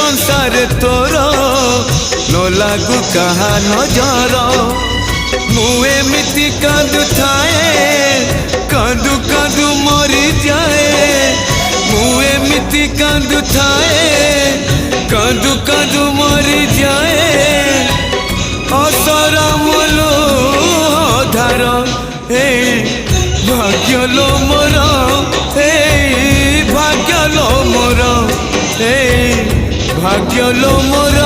संसार तोर न लागू कहा नजर मुझे कांदु थाए कांदु कांदु मरी जाए मुझे कांदु थाए कांदु कांदु मरी जाए असरा मलो धार हे भाग्य लो मोर हे भाग्य लो मोर हे भाग्य लो मोर